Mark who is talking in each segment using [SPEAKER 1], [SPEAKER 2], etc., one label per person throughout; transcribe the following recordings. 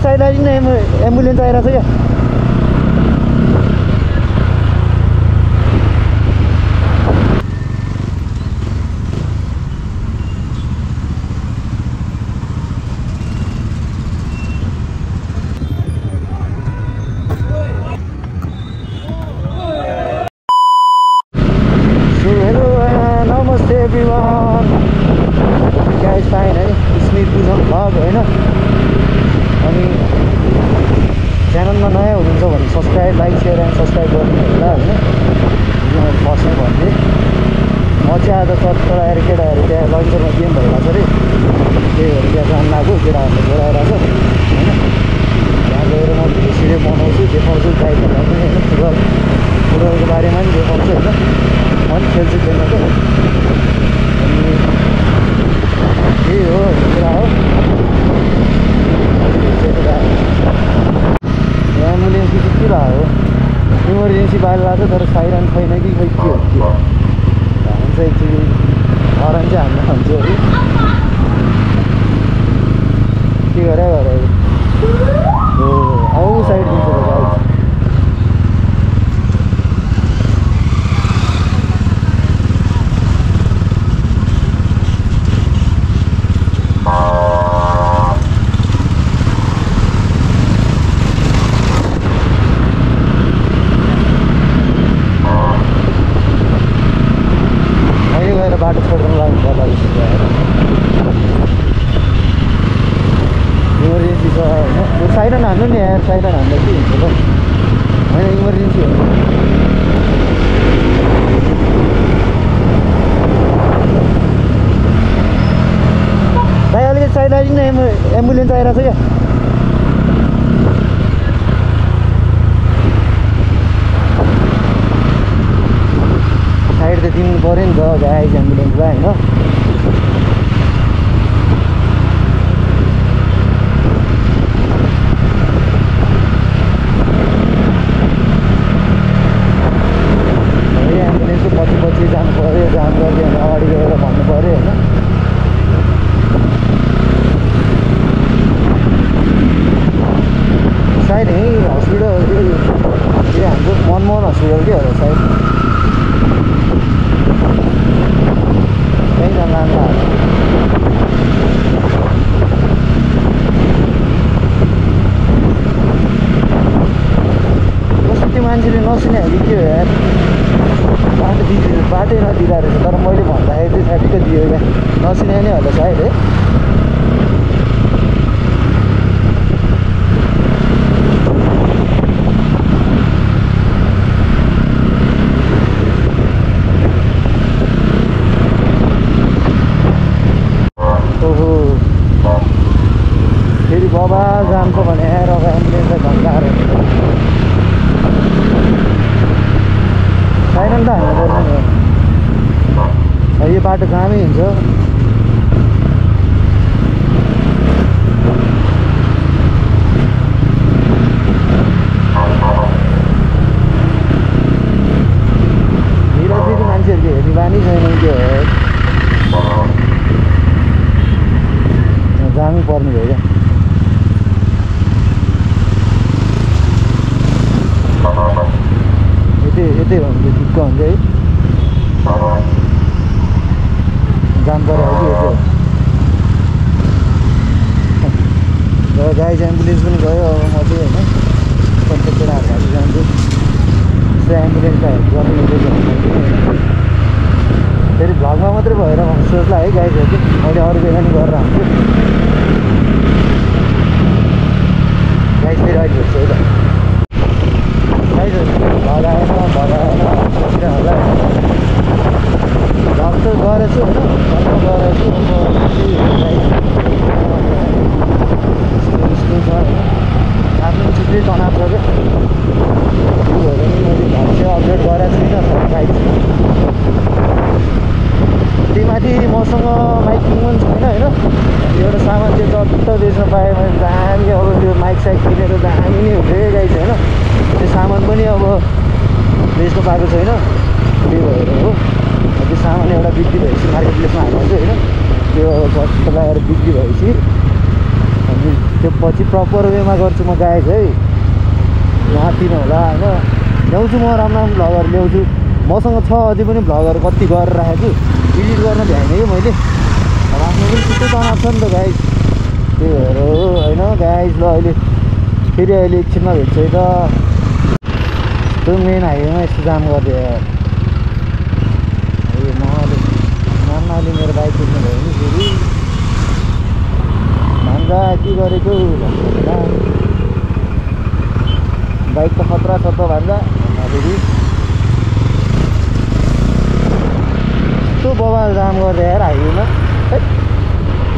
[SPEAKER 1] अलिकति side line ambulance आइरहेको छ क्या everyone, you guys fine है स्मिथ बुझाउँ भ्लग होइन अनि च्यानलमा नयाँ हुनुहुन्छ भने subscribe like share and subscribe गर्नु होला होइन मैले फर्स्टमै भन्थेँ म चाहिँ आज चट्ट आएर केटाहरू त्यहाँ लन्चरमा गेम भइरहेको छ अरे त्यही भएर त्यहाँ जान लाग्यो केटाहरूले बोलाइरहेको छ होइन त्यहाँ गएर म भिडियो सिडियो बनाउँछु देखाउँछु गाइडहरूलाई पनि होइन फुटबलको बारेमा पनि देखाउँछु होइन म पनि खेल्छु खेल्न त यही हो कुरा हो एम्बुलेन्स चाहिँ के भयो इमर्जेन्सी बाहिर लाग्छ तर साइरन छैन कि खै के हो हामी चाहिँ एक्चुली हरन चाहिँ हान्न खान्छ अरे के गरे हो आउ साइड दिन्छ गाडी बाटो छोड्नु लाग्नु इमर्जेन्सी छ होइन साइरन हान्नु नि यार साइरन हान्दा के हुन्छ त होइन इमर्जेन्सी हो भाइ अलिकति साइड लाइन एम्बुलेन्स आइरहेको छ क्या साइड त दिनु पऱ्यो नि त गाइज एम्बुलेन्सलाई होइन एम्बुलेन्सको पछि पछि जानु पऱ्यो जाम गर्दै अगाडि गएर भन्नु पऱ्यो होइन सायद यहीँ हस्पिटल यो हाम्रो मनमोहन हस्पिटल के होला सायद त्यही जानु कस्तो त्यो मान्छेले नसुने कि के हो यार बाटै नदिँदो रहेछ तर मैले भन्दाखेरि चाहिँ ठ्याक्कै दियो क्या नसुने नै होला सायद है फेरि बाबा जान्छ भने आएर एम्बुलेन्सलाई धन्काएर साइरन त हान्नु पर्ने नि यो बाटो जामै हुन्छ फेरि मान्छेहरूको हेर्ने बानी छैन त्यो जामै पर्ने भयो क्या यतै हो भने ठिक्क हुन्छ है जाम पऱ्यो कि यतै हो र गाइज एम्बुलेन्स पनि गयो अब म चाहिँ होइन कन्ट्याक्ट केटाहरू जान्छु त्यस्तो एम्बुलेन्सलाई हेल्प गर्नु फेरि भ्लगमा मात्रै भएर सोच्ला है गाइजहरू चाहिँ मैले अरू बेला नि गरेर आउँछु गाइज फेरि अहिले हेर्छु है त भग आएन सोचेर होला भग त गरेछु होइन गरेछु स्कुल छ होइन आफ्नो थुप्रै तनाव छ क्या त्यो भएर नि मैले भग चाहिँ अपडेट गरेको छुइनँ बाइक त्यही माथि मसँग माइकिङ पनि छैन होइन एउटा सामान चाहिँ चट्ट बेच्न पाएँ मैले दामी अब त्यो माइक साइक किनेर दामी नै हुन्छ क्या गाइस होइन त्यो सामान पनि अब बेच्नु पाएको छैन त्यही भएर हो त्यो सामान एउटा बिक्री भएपछि मार्केट प्लेसमा हाल्नु चाहिँ होइन त्यो चट्ट लगाएर बिक्री भएपछि त्यो पछि प्रपर वेमा गर्छु म गाइज है, नआत्तिनु होला होइन। ल्याउँछु म राम्रो राम्रो भ्लगहरू ल्याउँछु, मसँग छ अझै पनि भ्लगहरू कति गरेर राखेको छु, एडिट गर्न भ्याइनँ कि मैले। अब आफ्नो पनि छिटो तनाव छ नि त गाइज, त्यही भएर हो होइन गाइज। ल अहिले फेरि अहिले एकछिनमा भेट्छ है त, त्यो मेन हाइवेमा यस्तो जाम गरिदियो यार। मामाले मेरो बाइक कुद्नु भयो नि फेरि, भान्जा के गरेको भन्दा बाइक त खतरा छ त भान्जा फेरि। यस्तो बबाल जाम गरेर यार हाइवेमा,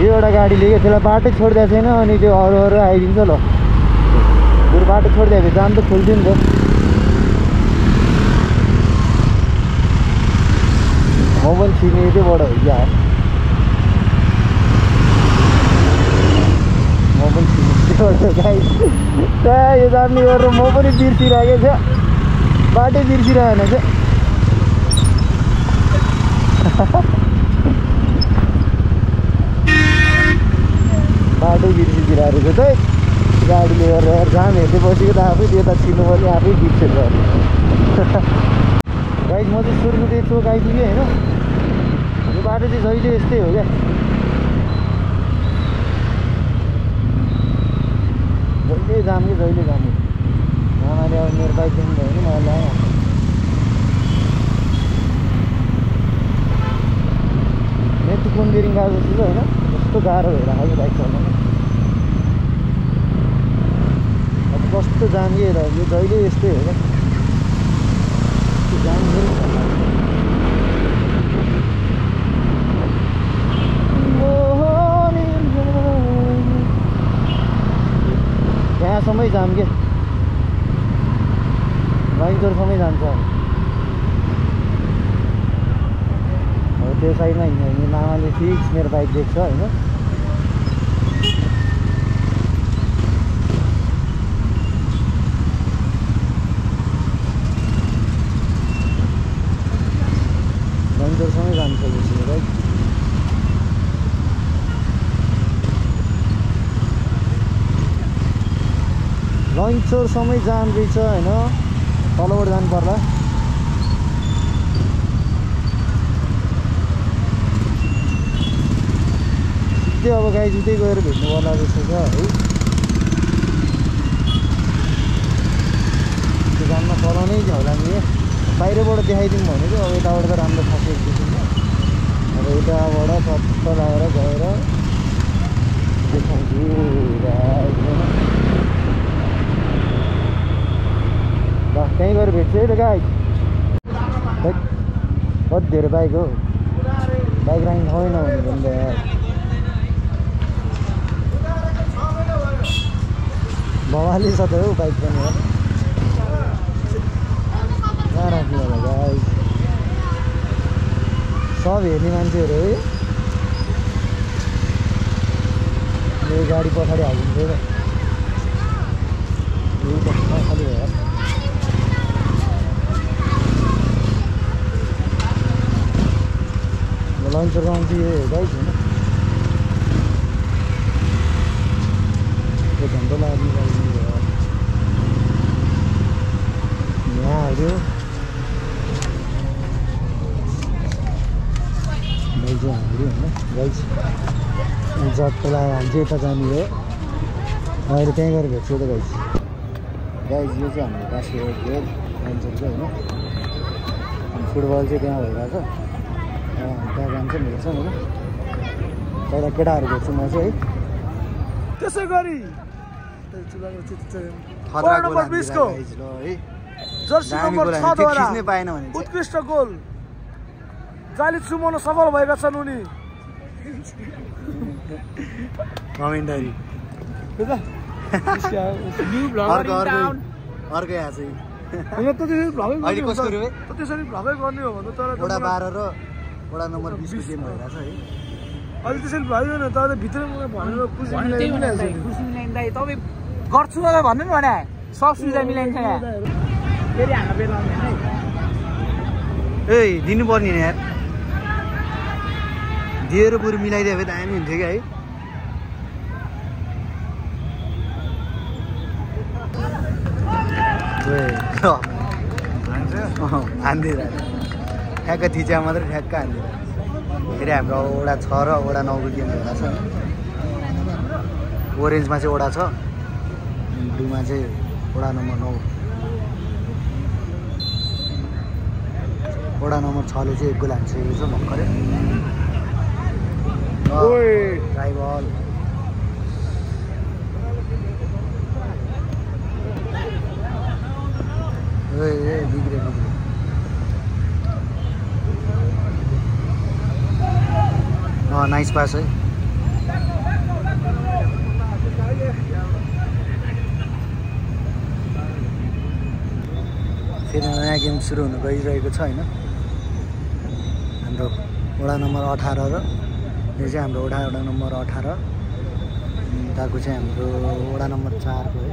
[SPEAKER 1] यो एउटा गाडीले क्या त्यसलाई बाटो छोडिदिएको छैन, अनि त्यो अरू आइदिन्छ। ल बरु बाटो छोडिदियो भने जाम त खोल्थ्यो नि त। म पनि छिर्ने चाहिँ बडो हो क्या, म पनि छिर्ने गाइस। यो जान्ने गरेर म पनि बिर्सिरहेको छ, बाटै बिर्सिरहेन क्या। बाटै बिर्सिदिरहेको रहेछ त गाडीले गरेर, जाम हेर्दै बसेको त आफै त्यता छिर्नु पर्ने, आफै बिर्सेर गाइस। म चाहिँ सुरुको चोक आइपुगेँ होइन, यो बाटो चाहिँ जहिले यस्तै हो क्या, जहिले जाम कि जहिले जाम। आमाले अब मेरो बाइक दिनु भयो भने मलाई ल्याएँ, नेट कुन्दिरिङ गएको जस्तो छ होइन, कस्तो गाह्रो भइरहेको बाइक चलाउनु। अब कस्तो जाम कि यो जहिले यस्तै हो क्या, जाम त्यहाँसम्मै जाम के, लाइनचोरसम्मै जान्छ। अब त्यो साइडमा हिँड्यो भने मामाले फिक्स मेरो बाइक देख्छ होइन। लाइनचोरसम्मै जान्छ यो बाइक। लन्चरसम्मै जाम रहेछ होइन, तलबाट जानु पर्ला। सिधै अब गाइज उतै गएर भेट्नु पर्ला जस्तो छ है। त्यो जाममा चलाउनै थियो होला नि, बाहिरबाट देखाइदिउँ भनेको, अब यताबाट त राम्रो खासै देखिन्छ। अब यताबाट चट्ट लगाएर गएर देखाउँछु गाइज। ल त्यहीँ गएर भेट्छु है त गाइज। कति धेरै बाइक हो, बाइक राख्ने ठाउँ नहुने भने त यार। बवाली छ त हौ बाइक पनि यार, कहाँ राख्नु होला गाइज। सब हेर्ने मान्छेहरू है, मेरो गाडी पछाडि हालिदिन्छ त, खालि भयो। लन्चर गाउँ चाहिँ यो गाइज होइन, एक घन्टा लाग्ने भयो यहाँ हाल्यो। बाइक चाहिँ हाल्यो होइन गाइज, जट्ट लगाएर हाल्छ यता जाने हो। अहिले त्यहीँ गएर भेट्छु त गाइज। गाइज यो चाहिँ हाम्रो बास्केटबल खेल लन्चरको होइन, फुटबल चाहिँ त्यहाँ भइरहेको छ, त्यहाँ जान्छ नि हेर्छ होइन। पहिला केटाहरू भेट्छु म चाहिँ है।
[SPEAKER 2] त्यसै गरी जर्सी नम्बर 6 द्वारा उत्कृष्ट गोल जाली चुमाउन सफल भएका छन् उनी।
[SPEAKER 1] कमेन्टरी अर्कै आछ
[SPEAKER 2] त्यसरी भ्लगै गर्ने हो भने त
[SPEAKER 1] वडा 12 र वडा नम्बर 20 को गेम भइरहेछ है।
[SPEAKER 2] अहिले त्यसरी भयो न, तर भित्र भनेर खुसी
[SPEAKER 3] मिलाइँदै तपाईँ गर्छु न भन्नु नि भने सब सुविधा मिलाइन्छ यहाँ। फेरि हाम्रो बेला आउने है,
[SPEAKER 1] ए दिनुपर्ने नि यार, दिएर बरु मिलाइदियो भए दामी हुन्थ्यो क्या है। हान्दिरहेको ठ्याक्क थिच्या मात्रै ठ्याक्क हान्दिरहेको फेरि हाम्रो वडा 6 र वडा 9 को गेम हुँदा छ ओरेन्जमा चाहिँ वडा 6 ब्लूमा चाहिँ वडा नम्बर 9 वडा नम्बर 6 ले चाहिँ एक गोल हानिसकेको छ भर्खरै ट्राई बल बिग्रे नाइस पास है फेरि नयाँ गेम सुरु हुन गइरहेको छ होइन हाम्रो वडा नम्बर 18 र यो चाहिँ हाम्रो वडा नम्बर 18 उताको चाहिँ हाम्रो वडा नम्बर 4 को है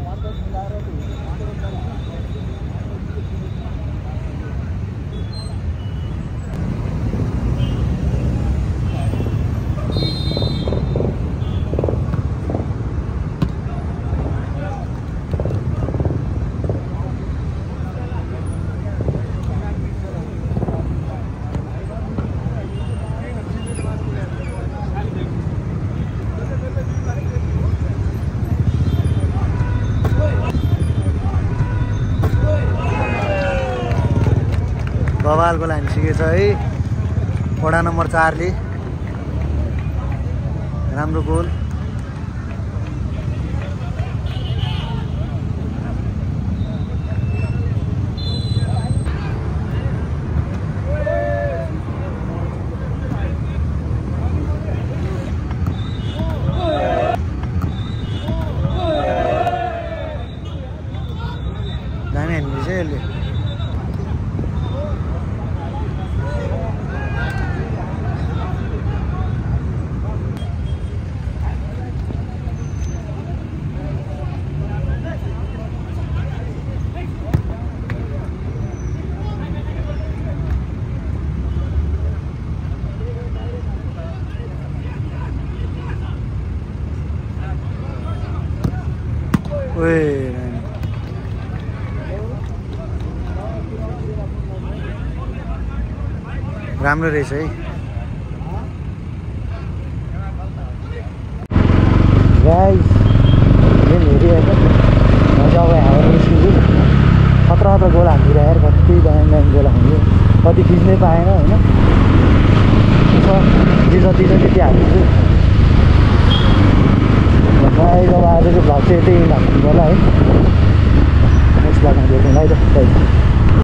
[SPEAKER 1] बवालको लाइन सिकेछ है वडा नम्बर 4 ले राम्रो गोल दामी हान्ने चाहिँ यसले राम्रो रहेछ है गाइस गेम हेरिरहेको मजा आयो हाम्रो स्कुलले खतरा गोल हान्दिरहेको यार कति दामी गोल हान्यो कति खिच्नै पाएन होइन जे जति छ त्यति हालिदिन्छु गाइस अब आजको भ्लग चाहिँ यतै राख्नु होला है नेक्स्ट भ्लगमा भेटौँला है त